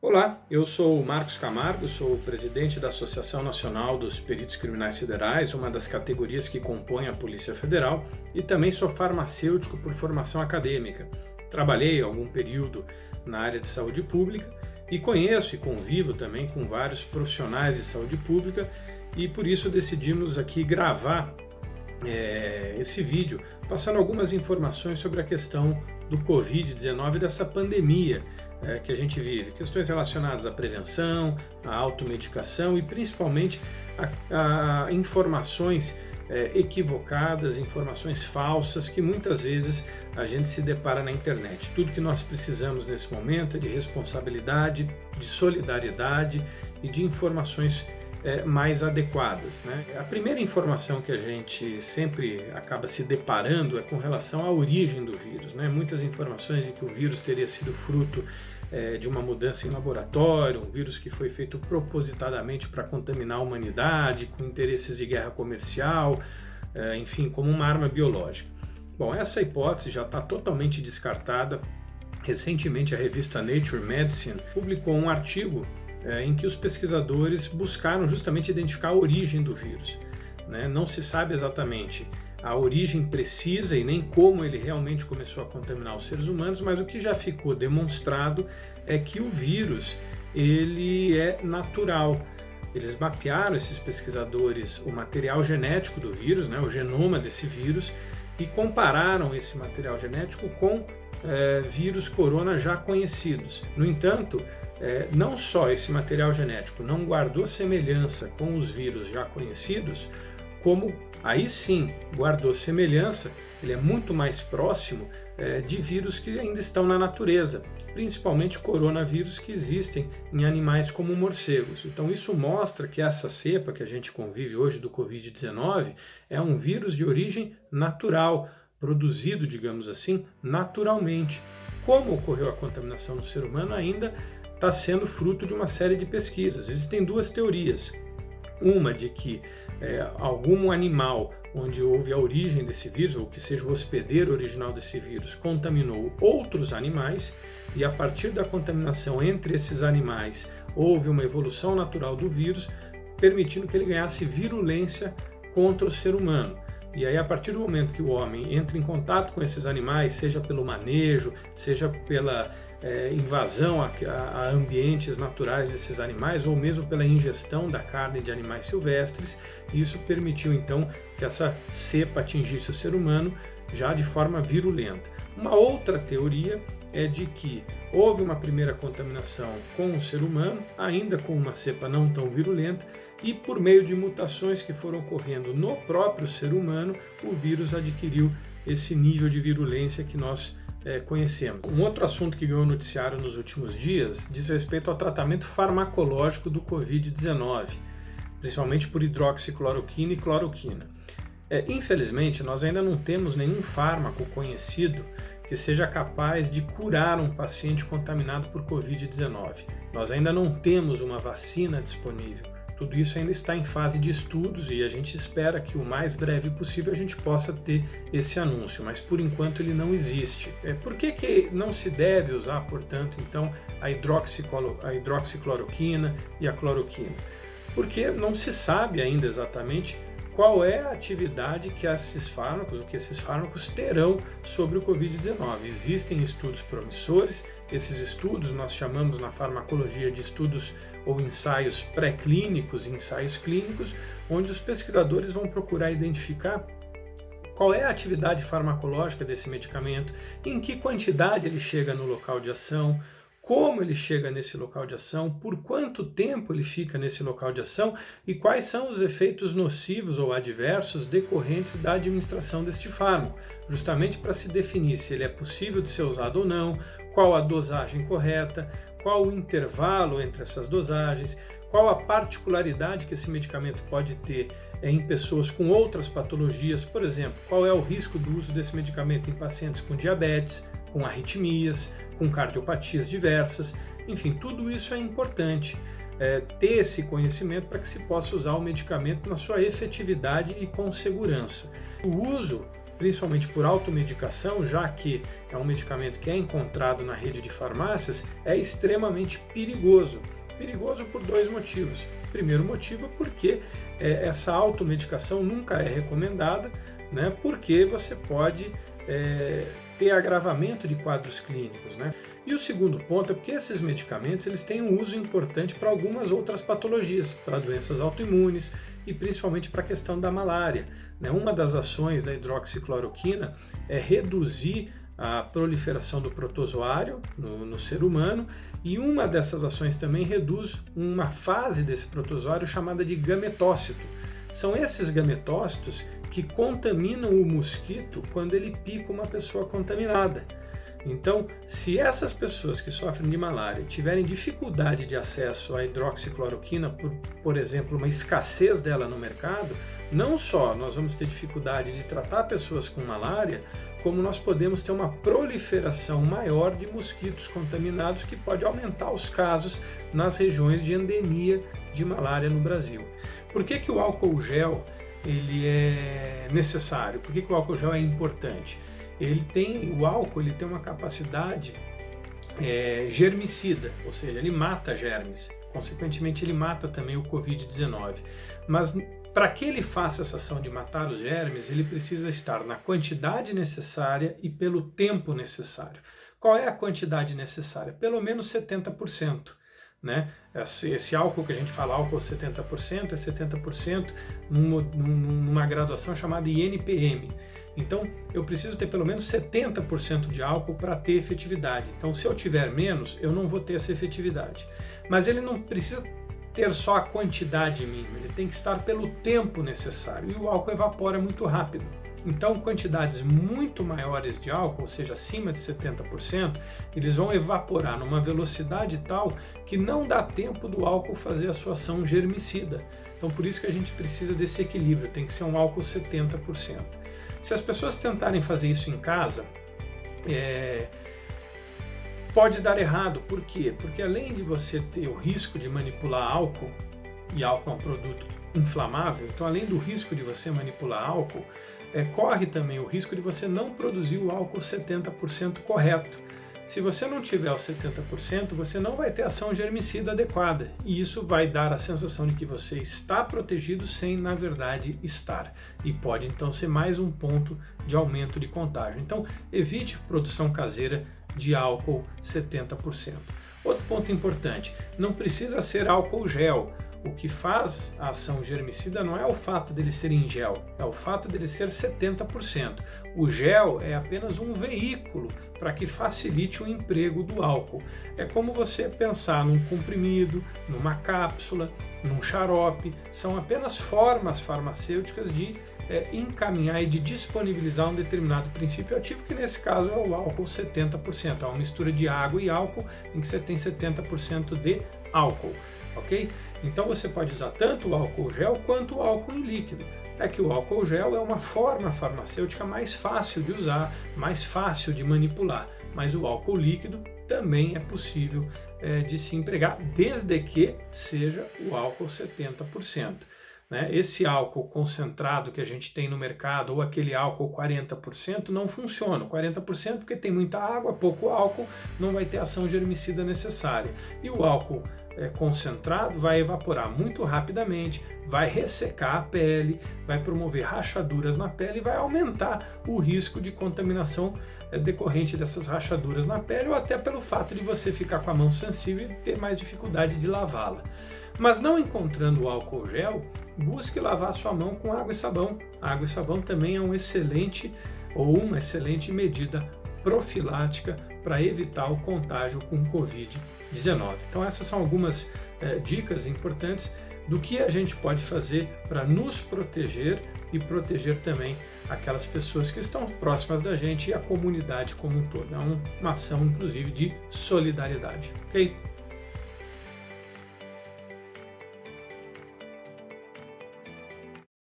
Olá, eu sou o Marcos Camargo, sou o presidente da Associação Nacional dos Peritos Criminais Federais, uma das categorias que compõem a Polícia Federal, e também sou farmacêutico por formação acadêmica. Trabalhei algum período na área de saúde pública e conheço e convivo também com vários profissionais de saúde pública e por isso decidimos aqui gravar esse vídeo passando algumas informações sobre a questão do Covid-19, dessa pandemia que a gente vive, questões relacionadas à prevenção, à automedicação e principalmente a informações equivocadas, informações falsas que muitas vezes a gente se depara na internet. Tudo que nós precisamos nesse momento é de responsabilidade, de solidariedade e de informações mais adequadas, né? A primeira informação que a gente sempre acaba se deparando é com relação à origem do vírus, né? Muitas informações de que o vírus teria sido fruto de uma mudança em laboratório, um vírus que foi feito propositadamente para contaminar a humanidade, com interesses de guerra comercial, enfim, como uma arma biológica. Bom, essa hipótese já está totalmente descartada. Recentemente a revista Nature Medicine publicou um artigo em que os pesquisadores buscaram justamente identificar a origem do vírus, né? Não se sabe exatamente a origem precisa e nem como ele realmente começou a contaminar os seres humanos, mas o que já ficou demonstrado é que o vírus ele é natural. Eles mapearam, esses pesquisadores, o material genético do vírus, né, o genoma desse vírus, e compararam esse material genético com vírus corona já conhecidos. No entanto, não só esse material genético não guardou semelhança com os vírus já conhecidos, como aí sim guardou semelhança, ele é muito mais próximo de vírus que ainda estão na natureza, principalmente coronavírus que existem em animais como morcegos. Então isso mostra que essa cepa que a gente convive hoje do Covid-19 é um vírus de origem natural, produzido, digamos assim, naturalmente. Como ocorreu a contaminação no ser humano ainda está sendo fruto de uma série de pesquisas. Existem duas teorias. Uma de que algum animal onde houve a origem desse vírus, ou que seja o hospedeiro original desse vírus, contaminou outros animais e a partir da contaminação entre esses animais houve uma evolução natural do vírus, permitindo que ele ganhasse virulência contra o ser humano. E aí, a partir do momento que o homem entra em contato com esses animais, seja pelo manejo, seja pela invasão a ambientes naturais desses animais, ou mesmo pela ingestão da carne de animais silvestres, isso permitiu então que essa cepa atingisse o ser humano já de forma virulenta. Uma outra teoria é de que houve uma primeira contaminação com o ser humano, ainda com uma cepa não tão virulenta, e por meio de mutações que foram ocorrendo no próprio ser humano, o vírus adquiriu esse nível de virulência que nós conhecemos. Um outro assunto que ganhou noticiário nos últimos dias diz respeito ao tratamento farmacológico do Covid-19, principalmente por hidroxicloroquina e cloroquina. Infelizmente, nós ainda não temos nenhum fármaco conhecido que seja capaz de curar um paciente contaminado por Covid-19. Nós ainda não temos uma vacina disponível. Tudo isso ainda está em fase de estudos e a gente espera que o mais breve possível a gente possa ter esse anúncio, mas por enquanto ele não existe. Por que não se deve usar, portanto, então a hidroxicloroquina e a cloroquina? Porque não se sabe ainda exatamente qual é a atividade que esses fármacos terão sobre o Covid-19. Existem estudos promissores, esses estudos nós chamamos na farmacologia de estudos ou ensaios pré-clínicos e ensaios clínicos, onde os pesquisadores vão procurar identificar qual é a atividade farmacológica desse medicamento, em que quantidade ele chega no local de ação, como ele chega nesse local de ação, por quanto tempo ele fica nesse local de ação e quais são os efeitos nocivos ou adversos decorrentes da administração deste fármaco, justamente para se definir se ele é possível de ser usado ou não, qual a dosagem correta, qual o intervalo entre essas dosagens, qual a particularidade que esse medicamento pode ter em pessoas com outras patologias, por exemplo, qual é o risco do uso desse medicamento em pacientes com diabetes, com arritmias, com cardiopatias diversas, enfim, tudo isso é importante. Ter esse conhecimento para que se possa usar o medicamento na sua efetividade e com segurança. O uso principalmente por automedicação, já que é um medicamento que é encontrado na rede de farmácias, é extremamente perigoso. Perigoso por dois motivos. Primeiro motivo, porque essa automedicação nunca é recomendada, né? Porque você pode ter agravamento de quadros clínicos, né? E o segundo ponto é porque esses medicamentos eles têm um uso importante para algumas outras patologias, para doenças autoimunes e principalmente para a questão da malária, né? Uma das ações da hidroxicloroquina é reduzir a proliferação do protozoário no ser humano, e uma dessas ações também reduz uma fase desse protozoário chamada de gametócito. São esses gametócitos que contaminam o mosquito quando ele pica uma pessoa contaminada. Então, se essas pessoas que sofrem de malária tiverem dificuldade de acesso à hidroxicloroquina, por exemplo, uma escassez dela no mercado, não só nós vamos ter dificuldade de tratar pessoas com malária, como nós podemos ter uma proliferação maior de mosquitos contaminados que pode aumentar os casos nas regiões de endemia de malária no Brasil. Por que o álcool gel ele é necessário? Por que o álcool gel é importante? O álcool ele tem uma capacidade germicida, ou seja, ele mata germes, consequentemente ele mata também o Covid-19. Mas para que ele faça essa ação de matar os germes, ele precisa estar na quantidade necessária e pelo tempo necessário. Qual é a quantidade necessária? Pelo menos 70%. Né? Esse álcool que a gente fala, álcool 70%, é 70% numa graduação chamada INPM. Então, eu preciso ter pelo menos 70% de álcool para ter efetividade. Então, se eu tiver menos, eu não vou ter essa efetividade. Mas ele não precisa ter só a quantidade mínima, ele tem que estar pelo tempo necessário. E o álcool evapora muito rápido. Então, quantidades muito maiores de álcool, ou seja, acima de 70%, eles vão evaporar numa velocidade tal que não dá tempo do álcool fazer a sua ação germicida. Então, por isso que a gente precisa desse equilíbrio, tem que ser um álcool 70%. Se as pessoas tentarem fazer isso em casa, pode dar errado. Por quê? Porque além de você ter o risco de manipular álcool, e álcool é um produto inflamável, então além do risco de você manipular álcool, corre também o risco de você não produzir o álcool 70% correto. Se você não tiver o 70%, você não vai ter ação germicida adequada, e isso vai dar a sensação de que você está protegido sem, na verdade, estar. E pode então ser mais um ponto de aumento de contágio. Então, evite produção caseira de álcool 70%. Outro ponto importante, não precisa ser álcool gel. O que faz a ação germicida não é o fato dele ser em gel, é o fato dele ser 70%. O gel é apenas um veículo para que facilite o emprego do álcool. É como você pensar num comprimido, numa cápsula, num xarope, são apenas formas farmacêuticas de encaminhar e de disponibilizar um determinado princípio ativo, que nesse caso é o álcool 70%. É uma mistura de água e álcool em que você tem 70% de álcool, ok? Então você pode usar tanto o álcool gel quanto o álcool em líquido. É que o álcool gel é uma forma farmacêutica mais fácil de usar, mais fácil de manipular, mas o álcool líquido também é possível de se empregar, desde que seja o álcool 70%. Né? Esse álcool concentrado que a gente tem no mercado, ou aquele álcool 40%, não funciona. 40% porque tem muita água, pouco álcool, não vai ter ação germicida necessária. E o álcool concentrado vai evaporar muito rapidamente, vai ressecar a pele, vai promover rachaduras na pele e vai aumentar o risco de contaminação decorrente dessas rachaduras na pele, ou até pelo fato de você ficar com a mão sensível e ter mais dificuldade de lavá-la. Mas não encontrando o álcool gel, busque lavar sua mão com água e sabão. A água e sabão também é uma excelente medida profilática para evitar o contágio com Covid-19. Então essas são algumas dicas importantes do que a gente pode fazer para nos proteger e proteger também aquelas pessoas que estão próximas da gente e a comunidade como um todo. É uma ação, inclusive, de solidariedade, ok?